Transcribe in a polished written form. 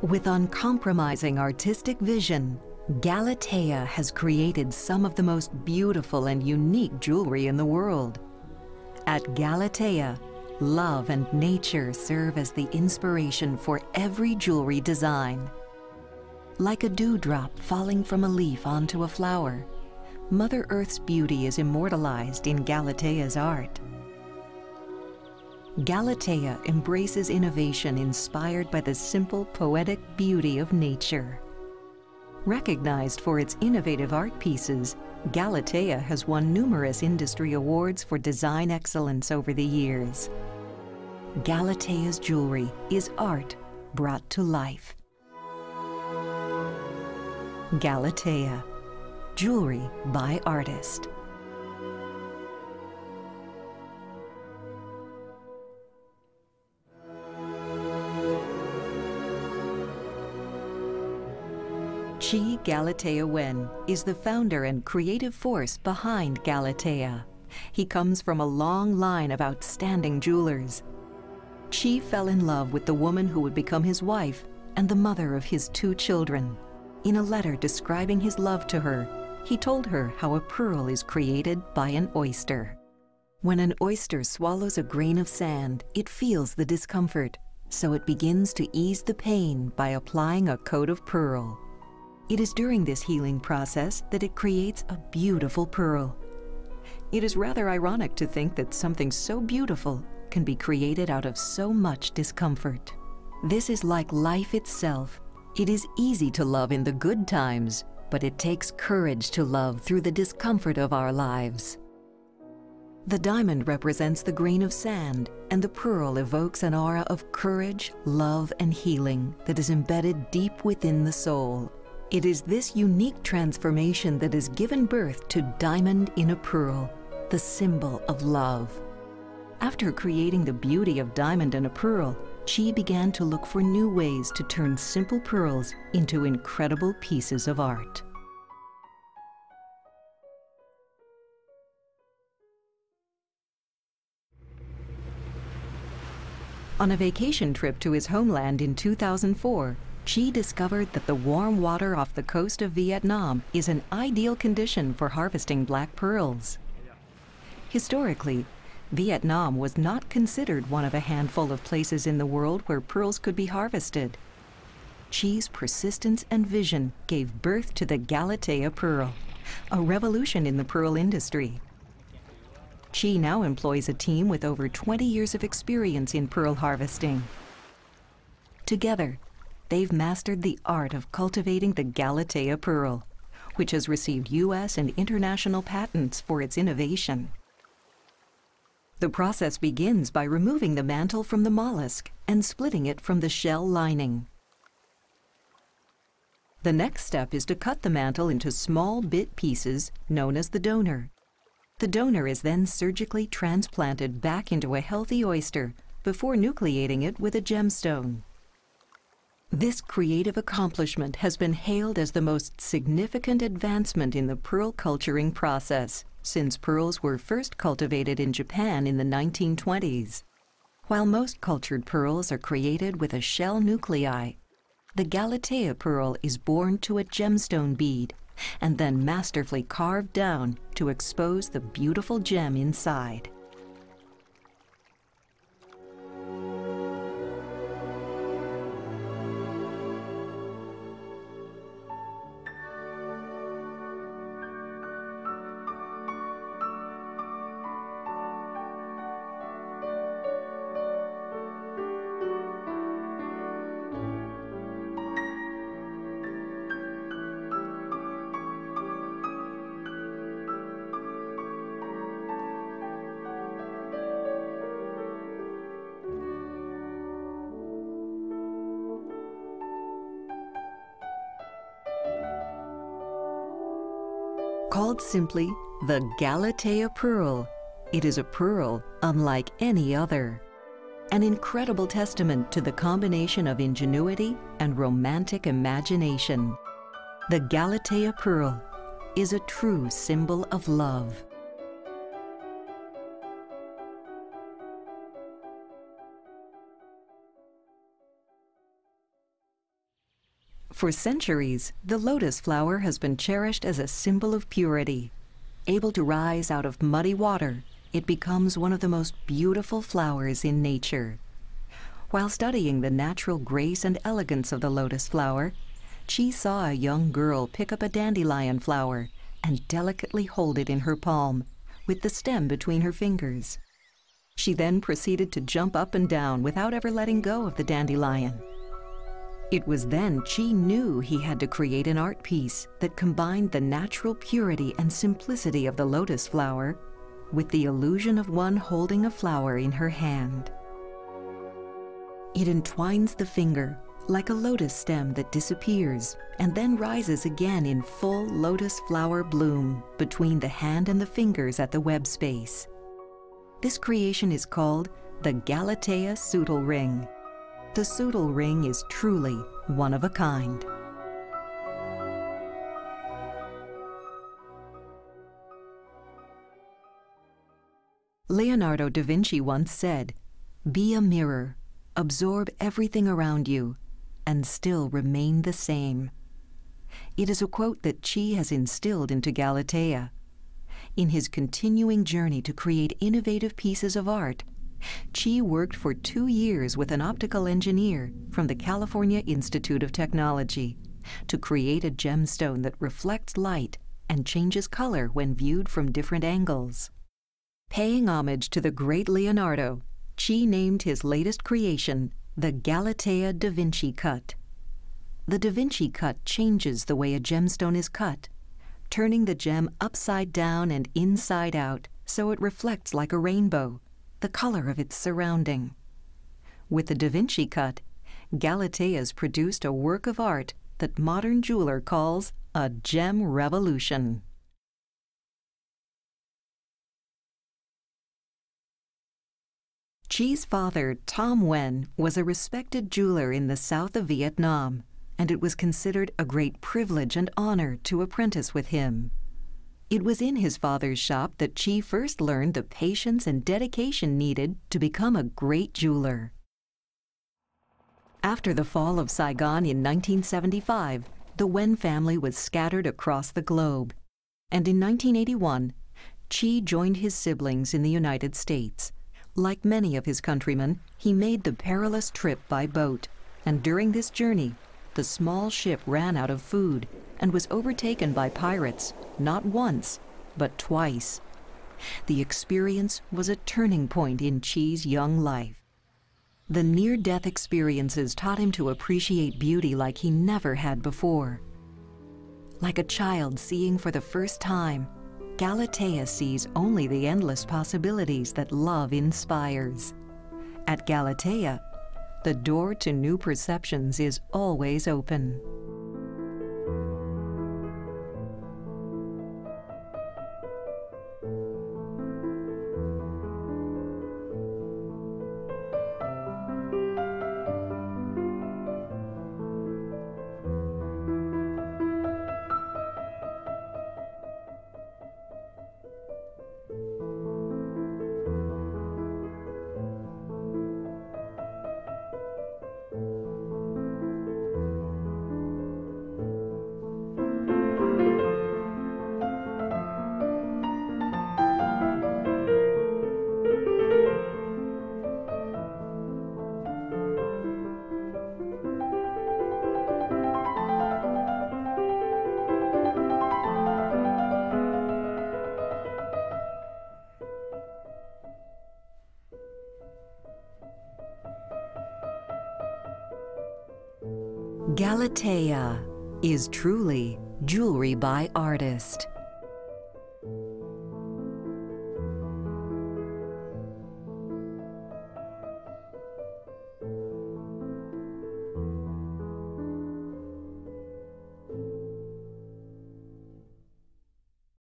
With uncompromising artistic vision, Galatea has created some of the most beautiful and unique jewelry in the world. At Galatea, love and nature serve as the inspiration for every jewelry design. Like a dewdrop falling from a leaf onto a flower, Mother Earth's beauty is immortalized in Galatea's art. Galatea embraces innovation inspired by the simple, poetic beauty of nature. Recognized for its innovative art pieces, Galatea has won numerous industry awards for design excellence over the years. Galatea's jewelry is art brought to life. Galatea, jewelry by artist. Chi Galatea Wen is the founder and creative force behind Galatea. He comes from a long line of outstanding jewelers. Chi fell in love with the woman who would become his wife and the mother of his 2 children. In a letter describing his love to her, he told her how a pearl is created by an oyster. When an oyster swallows a grain of sand, it feels the discomfort, so it begins to ease the pain by applying a coat of pearl. It is during this healing process that it creates a beautiful pearl. It is rather ironic to think that something so beautiful can be created out of so much discomfort. This is like life itself. It is easy to love in the good times, but it takes courage to love through the discomfort of our lives. The diamond represents the grain of sand, and the pearl evokes an aura of courage, love, and healing that is embedded deep within the soul. It is this unique transformation that has given birth to Diamond in a Pearl, the symbol of love. After creating the beauty of diamond in a pearl, Chi began to look for new ways to turn simple pearls into incredible pieces of art. On a vacation trip to his homeland in 2004, Chi discovered that the warm water off the coast of Vietnam is an ideal condition for harvesting black pearls. Historically, Vietnam was not considered one of a handful of places in the world where pearls could be harvested. Chi's persistence and vision gave birth to the Galatea pearl, a revolution in the pearl industry. Chi now employs a team with over 20 years of experience in pearl harvesting. Together, they've mastered the art of cultivating the Galatea pearl, which has received U.S. and international patents for its innovation. The process begins by removing the mantle from the mollusk and splitting it from the shell lining. The next step is to cut the mantle into small bit pieces known as the donor. The donor is then surgically transplanted back into a healthy oyster before nucleating it with a gemstone. This creative accomplishment has been hailed as the most significant advancement in the pearl culturing process since pearls were first cultivated in Japan in the 1920s. While most cultured pearls are created with a shell nuclei, the Galatea pearl is born to a gemstone bead and then masterfully carved down to expose the beautiful gem inside. Called simply the Galatea pearl, it is a pearl unlike any other. An incredible testament to the combination of ingenuity and romantic imagination. The Galatea pearl is a true symbol of love. For centuries, the lotus flower has been cherished as a symbol of purity. Able to rise out of muddy water, it becomes one of the most beautiful flowers in nature. While studying the natural grace and elegance of the lotus flower, Chi saw a young girl pick up a dandelion flower and delicately hold it in her palm, with the stem between her fingers. She then proceeded to jump up and down without ever letting go of the dandelion. It was then Chi knew he had to create an art piece that combined the natural purity and simplicity of the lotus flower with the illusion of one holding a flower in her hand. It entwines the finger like a lotus stem that disappears and then rises again in full lotus flower bloom between the hand and the fingers at the web space. This creation is called the Galatea Jewelry ring. The Jewelry ring is truly one of a kind. Leonardo da Vinci once said, "Be a mirror, absorb everything around you, and still remain the same." It is a quote that Chi has instilled into Galatea. In his continuing journey to create innovative pieces of art, Chi worked for 2 years with an optical engineer from the California Institute of Technology to create a gemstone that reflects light and changes color when viewed from different angles. Paying homage to the great Leonardo, Chi named his latest creation the Galatea Da Vinci cut. The Da Vinci cut changes the way a gemstone is cut, turning the gem upside down and inside out so it reflects like a rainbow, the color of its surrounding. With the Da Vinci cut, Galatea's produced a work of art that modern jeweler calls a gem revolution. Chi's father, Tom Nguyen, was a respected jeweler in the south of Vietnam, and it was considered a great privilege and honor to apprentice with him. It was in his father's shop that Chi first learned the patience and dedication needed to become a great jeweler. After the fall of Saigon in 1975, the Nguyen family was scattered across the globe, and in 1981, Chi joined his siblings in the United States. Like many of his countrymen, he made the perilous trip by boat, and during this journey, the small ship ran out of food and was overtaken by pirates, not once, but twice. The experience was a turning point in Chi's young life. The near-death experiences taught him to appreciate beauty like he never had before. Like a child seeing for the first time, Galatea sees only the endless possibilities that love inspires. At Galatea, the door to new perceptions is always open. Galatea is truly jewelry by artist.